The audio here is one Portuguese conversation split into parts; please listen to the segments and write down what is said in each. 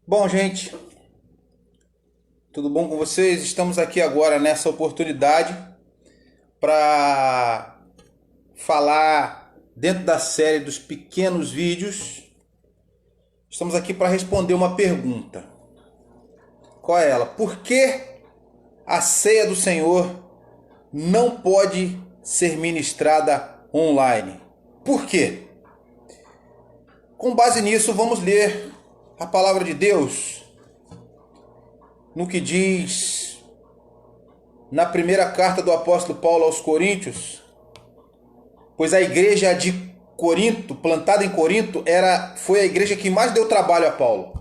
Bom, gente, tudo bom com vocês? Estamos aqui agora nessa oportunidade para falar dentro da série dos pequenos vídeos. Estamos aqui para responder uma pergunta. Qual é ela? Por que a ceia do Senhor não pode ser ministrada online? Por quê? Com base nisso, vamos ler a palavra de Deus no que diz na primeira carta do apóstolo Paulo aos Coríntios, pois a igreja de Corinto, plantada em Corinto, foi a igreja que mais deu trabalho a Paulo.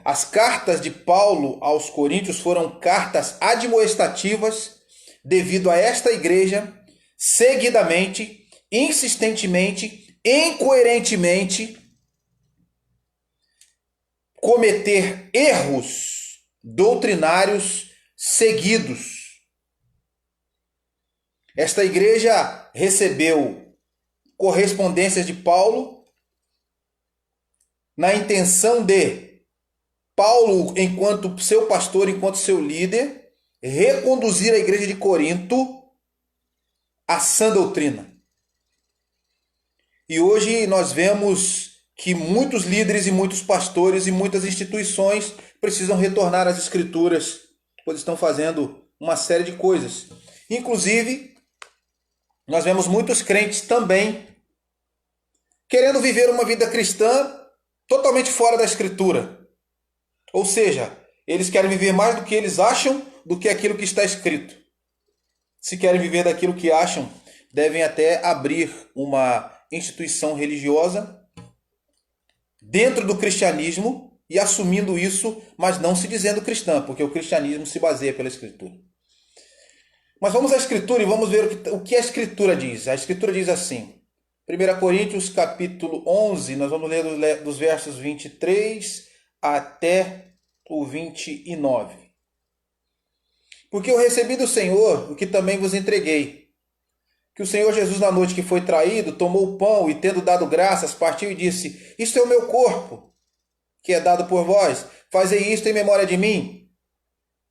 As cartas de Paulo aos Coríntios foram cartas admoestativas devido a esta igreja seguidamente, insistentemente, incoerentemente cometer erros doutrinários seguidos. Esta igreja recebeu correspondências de Paulo na intenção de Paulo, enquanto seu pastor, enquanto seu líder, reconduzir a igreja de Corinto à sã doutrina. E hoje nós vemos que muitos líderes e muitos pastores e muitas instituições precisam retornar às escrituras, pois estão fazendo uma série de coisas. Inclusive, nós vemos muitos crentes também querendo viver uma vida cristã totalmente fora da escritura. Ou seja, eles querem viver mais do que eles acham do que aquilo que está escrito. Se querem viver daquilo que acham, devem até abrir uma instituição religiosa dentro do cristianismo e assumindo isso, mas não se dizendo cristã, porque o cristianismo se baseia pela escritura. Mas vamos à escritura e vamos ver o que a escritura diz. A escritura diz assim, 1 Coríntios capítulo 11, nós vamos ler dos versos 23 até o 29. Porque eu recebi do Senhor o que também vos entreguei, que o Senhor Jesus, na noite que foi traído, tomou o pão e, tendo dado graças, partiu e disse: Isto é o meu corpo, que é dado por vós. Fazei isto em memória de mim.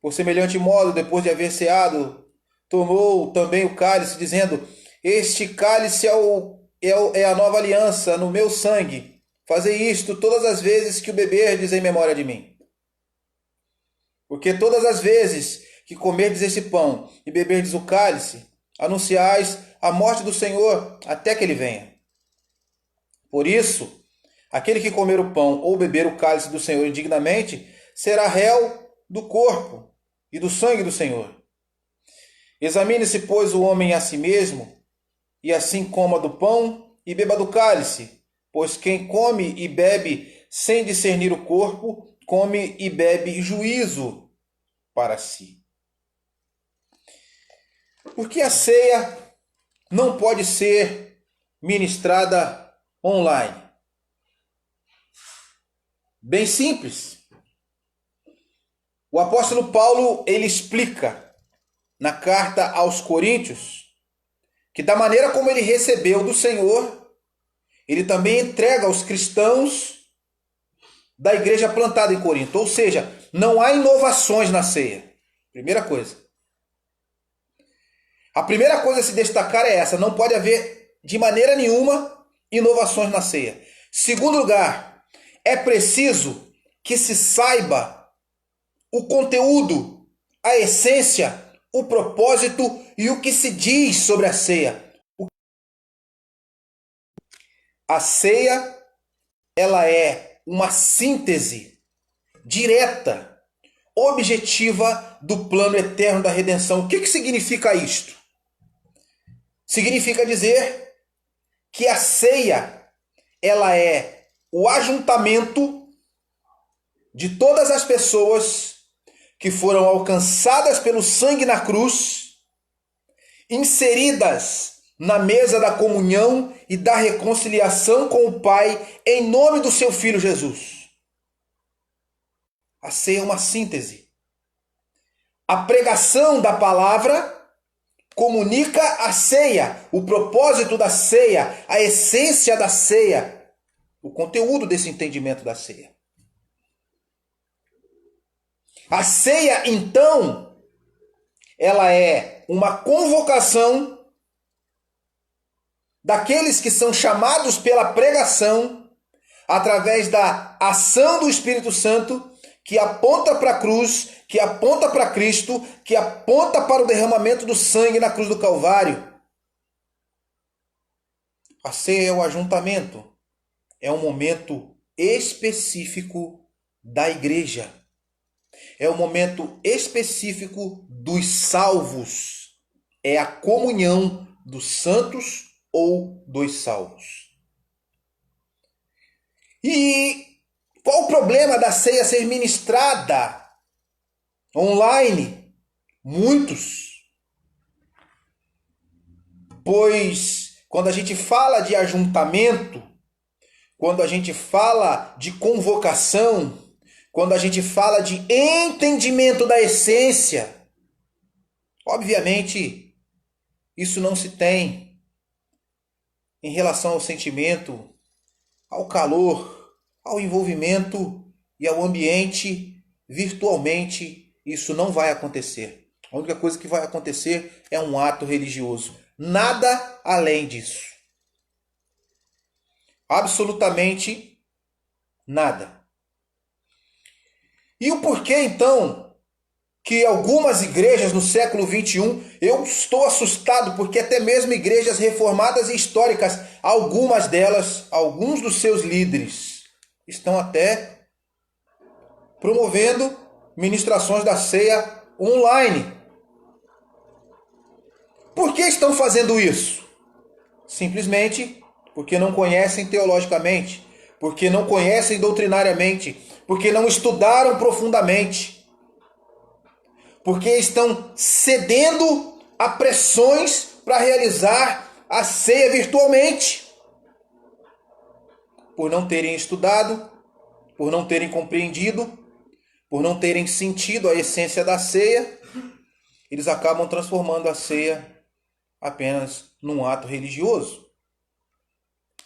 Por semelhante modo, depois de haver ceado, tomou também o cálice, dizendo: Este cálice é a nova aliança no meu sangue. Fazei isto todas as vezes que o beberdes em memória de mim. Porque todas as vezes que comerdes esse pão e beberdes o cálice, anunciais a morte do Senhor até que ele venha. Por isso, aquele que comer o pão ou beber o cálice do Senhor indignamente, será réu do corpo e do sangue do Senhor. Examine-se, pois, o homem a si mesmo, e assim coma do pão e beba do cálice, pois quem come e bebe sem discernir o corpo, come e bebe juízo para si. Por que a ceia não pode ser ministrada online? Bem simples. O apóstolo Paulo, ele explica na carta aos Coríntios que da maneira como ele recebeu do Senhor, ele também entrega aos cristãos da igreja plantada em Corinto. Ou seja, não há inovações na ceia. Primeira coisa. A primeira coisa a se destacar é essa: não pode haver de maneira nenhuma inovações na ceia. Segundo lugar, é preciso que se saiba o conteúdo, a essência, o propósito e o que se diz sobre a ceia. A ceia, ela é uma síntese direta, objetiva do plano eterno da redenção. O que significa isto? Significa dizer que a ceia, ela é o ajuntamento de todas as pessoas que foram alcançadas pelo sangue na cruz, inseridas na mesa da comunhão e da reconciliação com o Pai, em nome do seu Filho Jesus. A ceia é uma síntese. A pregação da palavra comunica a ceia, o propósito da ceia, a essência da ceia, o conteúdo desse entendimento da ceia. A ceia, então, ela é uma convocação daqueles que são chamados pela pregação, através da ação do Espírito Santo, que aponta para a cruz, que aponta para Cristo, que aponta para o derramamento do sangue na cruz do Calvário. A ceia é o ajuntamento, é um momento específico da igreja. É um momento específico dos salvos. É a comunhão dos santos ou dos salvos. E qual o problema da ceia ser ministrada online? Muitos. Pois quando a gente fala de ajuntamento, quando a gente fala de convocação, quando a gente fala de entendimento da essência, obviamente isso não se tem em relação ao sentimento, ao calor, ao envolvimento e ao ambiente virtualmente. Isso não vai acontecer. A única coisa que vai acontecer é um ato religioso. Nada além disso. Absolutamente nada. E o porquê, então, que algumas igrejas no século XXI, eu estou assustado, porque até mesmo igrejas reformadas e históricas, algumas delas, alguns dos seus líderes, estão até promovendo ministrações da ceia online. Por que estão fazendo isso? Simplesmente porque não conhecem teologicamente, porque não conhecem doutrinariamente, porque não estudaram profundamente, porque estão cedendo a pressões para realizar a ceia virtualmente, por não terem estudado, por não terem compreendido, por não terem sentido a essência da ceia. Eles acabam transformando a ceia apenas num ato religioso.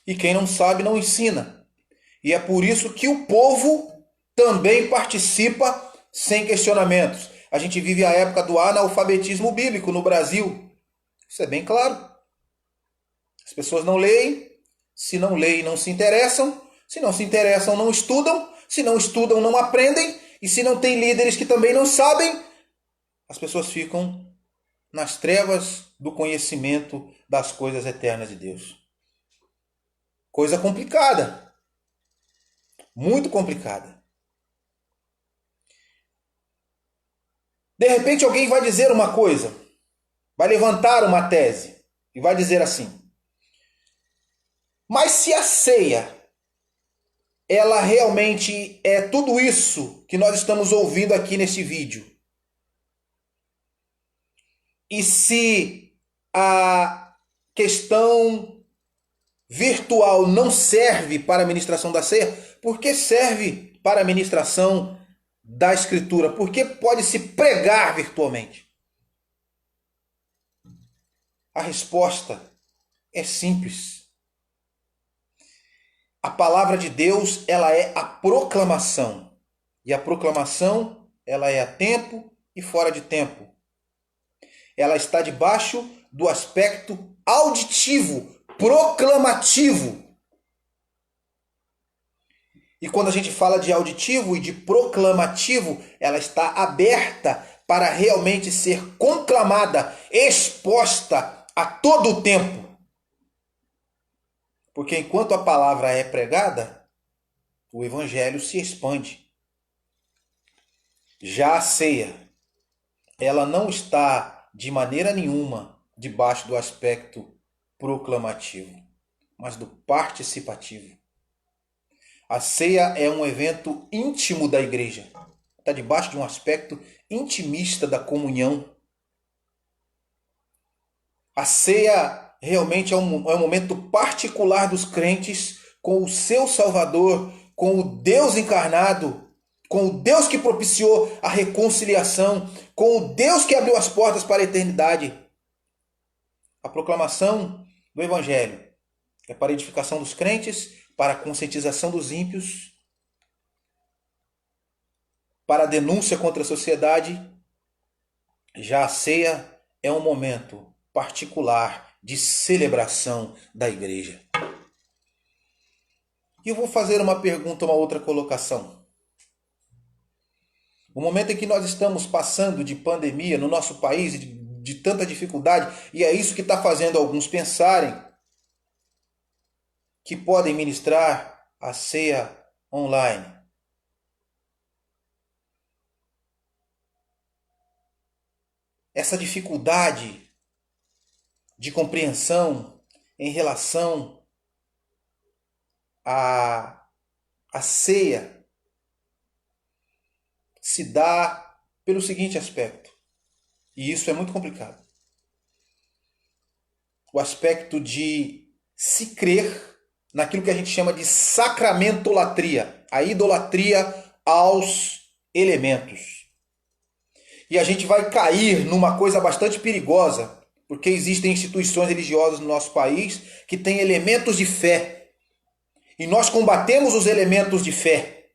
E quem não sabe não ensina. E é por isso que o povo também participa sem questionamentos. A gente vive a época do analfabetismo bíblico no Brasil. Isso é bem claro. As pessoas não leem. Se não leem, não se interessam. Se não se interessam, não estudam. Se não estudam, não aprendem. E se não tem líderes que também não sabem, as pessoas ficam nas trevas do conhecimento das coisas eternas de Deus. Coisa complicada. Muito complicada. De repente alguém vai dizer uma coisa, vai levantar uma tese e vai dizer assim: mas se a ceia, ela realmente é tudo isso que nós estamos ouvindo aqui neste vídeo, e se a questão virtual não serve para a ministração da ceia, por que serve para a ministração da Escritura? Por que pode se pregar virtualmente? A resposta é simples. A palavra de Deus, ela é a proclamação. E a proclamação, ela é a tempo e fora de tempo. Ela está debaixo do aspecto auditivo, proclamativo. E quando a gente fala de auditivo e de proclamativo, ela está aberta para realmente ser conclamada, exposta a todo o tempo. Porque enquanto a palavra é pregada, o evangelho se expande. Já a ceia, ela não está de maneira nenhuma debaixo do aspecto proclamativo, mas do participativo. A ceia é um evento íntimo da igreja. Está debaixo de um aspecto intimista da comunhão. A ceia realmente é um momento particular dos crentes com o seu Salvador, com o Deus encarnado, com o Deus que propiciou a reconciliação, com o Deus que abriu as portas para a eternidade. A proclamação do Evangelho é para a edificação dos crentes, para a conscientização dos ímpios, para a denúncia contra a sociedade, já a ceia é um momento particular de celebração da igreja. E eu vou fazer uma pergunta, uma outra colocação. O momento em que nós estamos passando de pandemia no nosso país, de tanta dificuldade, e é isso que está fazendo alguns pensarem que podem ministrar a ceia online. Essa dificuldade de compreensão em relação à ceia se dá pelo seguinte aspecto, e isso é muito complicado. O aspecto de se crer naquilo que a gente chama de sacramentolatria, a idolatria aos elementos. E a gente vai cair numa coisa bastante perigosa, porque existem instituições religiosas no nosso país que têm elementos de fé. E nós combatemos os elementos de fé.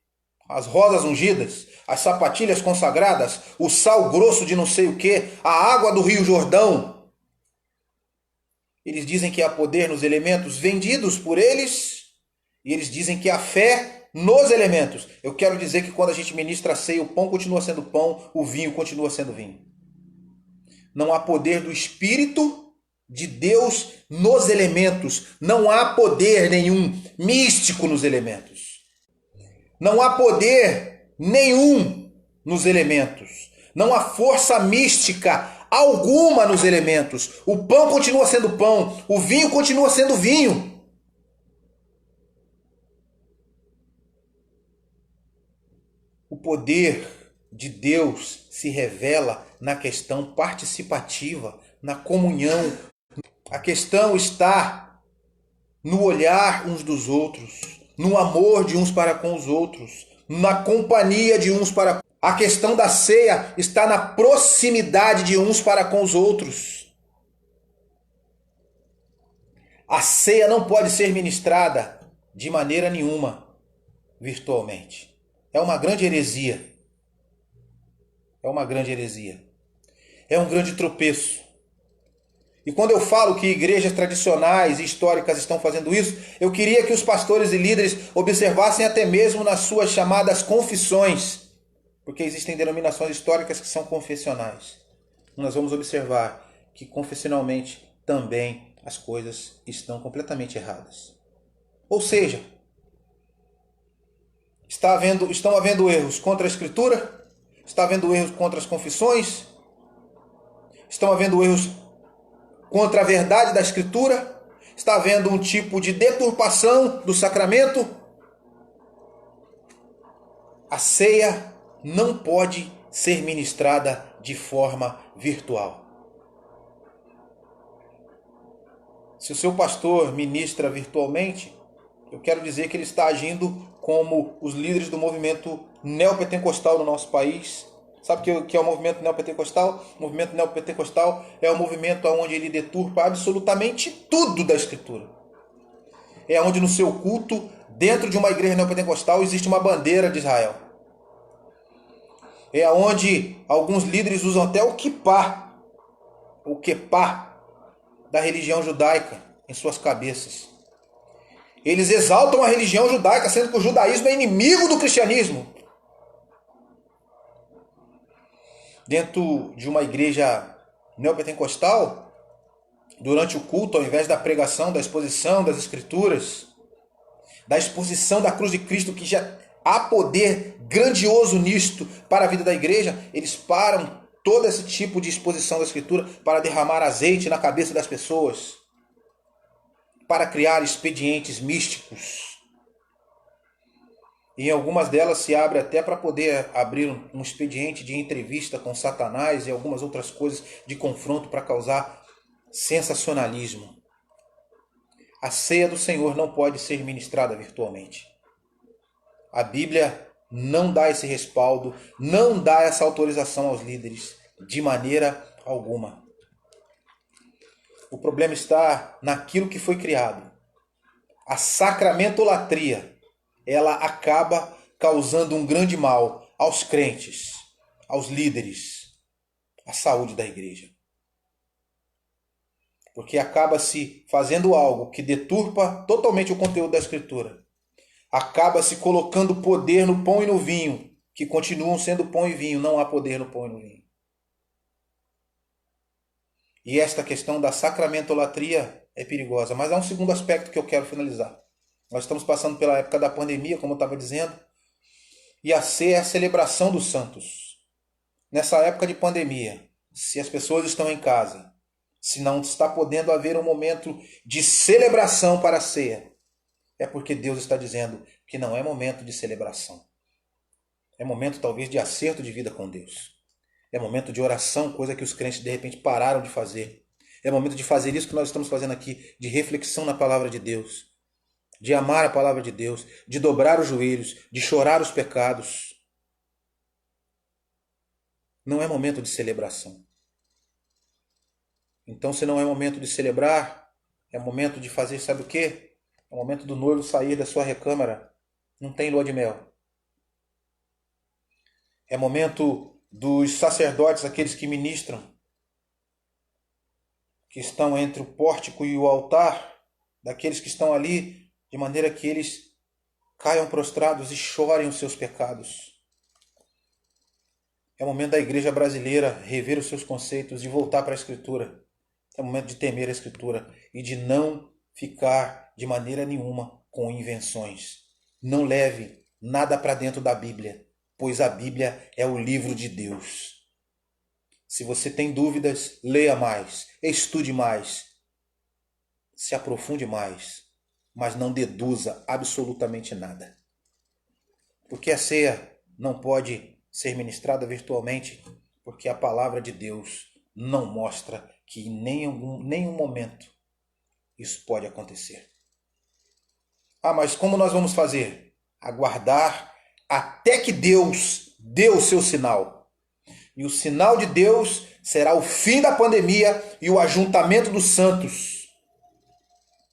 As rosas ungidas, as sapatilhas consagradas, o sal grosso de não sei o que, a água do Rio Jordão. Eles dizem que há poder nos elementos vendidos por eles, e eles dizem que há fé nos elementos. Eu quero dizer que quando a gente ministra a ceia, o pão continua sendo pão, o vinho continua sendo vinho. Não há poder do Espírito de Deus nos elementos. Não há poder nenhum místico nos elementos. Não há poder nenhum nos elementos. Não há força mística alguma nos elementos. O pão continua sendo pão, o vinho continua sendo vinho. O poder de Deus se revela na questão participativa, na comunhão. A questão está no olhar uns dos outros, no amor de uns para com os outros, na companhia de uns para com. A questão da ceia está na proximidade de uns para com os outros. A ceia não pode ser ministrada de maneira nenhuma virtualmente. É uma grande heresia. É uma grande heresia. É um grande tropeço. E quando eu falo que igrejas tradicionais e históricas estão fazendo isso, eu queria que os pastores e líderes observassem até mesmo nas suas chamadas confissões, porque existem denominações históricas que são confessionais. Nós vamos observar que confessionalmente também as coisas estão completamente erradas. Ou seja, estão havendo erros contra a Escritura, está havendo erros contra as confissões, estão havendo erros contra a verdade da Escritura, está havendo um tipo de deturpação do sacramento. A ceia não pode ser ministrada de forma virtual. Se o seu pastor ministra virtualmente, eu quero dizer que ele está agindo como os líderes do movimento neopentecostal no nosso país. Sabe o que é o movimento neopentecostal? O movimento neopentecostal é um movimento onde ele deturpa absolutamente tudo da Escritura. É onde no seu culto, dentro de uma igreja neopentecostal, existe uma bandeira de Israel. É onde alguns líderes usam até o kippá da religião judaica em suas cabeças. Eles exaltam a religião judaica, sendo que o judaísmo é inimigo do cristianismo. Dentro de uma igreja neopentecostal, durante o culto, ao invés da pregação, da exposição das Escrituras, da exposição da cruz de Cristo, que já há poder grandioso nisto para a vida da igreja, eles param todo esse tipo de exposição da Escritura para derramar azeite na cabeça das pessoas, para criar expedientes místicos. E em algumas delas se abre até para poder abrir um expediente de entrevista com Satanás e algumas outras coisas de confronto para causar sensacionalismo. A ceia do Senhor não pode ser ministrada virtualmente. A Bíblia não dá esse respaldo, não dá essa autorização aos líderes de maneira alguma. O problema está naquilo que foi criado. A sacramentolatria, ela acaba causando um grande mal. aos crentes, aos líderes, à saúde da igreja. Porque acaba se fazendo algo que deturpa totalmente o conteúdo da Escritura. Acaba se colocando poder no pão e no vinho, que continuam sendo pão e vinho, não há poder no pão e no vinho. E esta questão da sacramentolatria é perigosa. Mas há um segundo aspecto que eu quero finalizar. Nós estamos passando pela época da pandemia, como eu estava dizendo, e a ceia é a celebração dos santos. Nessa época de pandemia, se as pessoas estão em casa, se não está podendo haver um momento de celebração para a ceia, é porque Deus está dizendo que não é momento de celebração. É momento talvez de acerto de vida com Deus. É momento de oração, coisa que os crentes de repente pararam de fazer. É momento de fazer isso que nós estamos fazendo aqui, de reflexão na palavra de Deus, de amar a palavra de Deus, de dobrar os joelhos, de chorar os pecados. Não é momento de celebração. Então, se não é momento de celebrar, é momento de fazer, sabe o quê? É o momento do noivo sair da sua recâmara. Não tem lua de mel. É momento dos sacerdotes, aqueles que ministram, que estão entre o pórtico e o altar, daqueles que estão ali, de maneira que eles caiam prostrados e chorem os seus pecados. É o momento da igreja brasileira rever os seus conceitos e voltar para a Escritura. É o momento de temer a Escritura e de não ficar de maneira nenhuma com invenções. Não leve nada para dentro da Bíblia, pois a Bíblia é o livro de Deus. Se você tem dúvidas, leia mais, estude mais, se aprofunde mais, mas não deduza absolutamente nada. Porque a ceia não pode ser ministrada virtualmente, porque a palavra de Deus não mostra que em nenhum momento isso pode acontecer. Ah, mas como nós vamos fazer? Aguardar até que Deus dê o seu sinal. E o sinal de Deus será o fim da pandemia e o ajuntamento dos santos.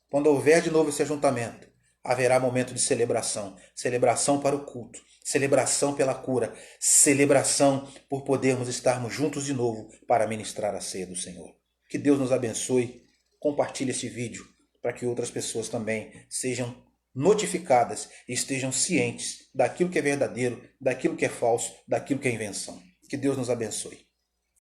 Quando houver de novo esse ajuntamento, haverá momento de celebração. Celebração para o culto. Celebração pela cura. Celebração por podermos estarmos juntos de novo para ministrar a ceia do Senhor. Que Deus nos abençoe. Compartilhe este vídeo para que outras pessoas também sejam notificadas e estejam cientes daquilo que é verdadeiro, daquilo que é falso, daquilo que é invenção. Que Deus nos abençoe.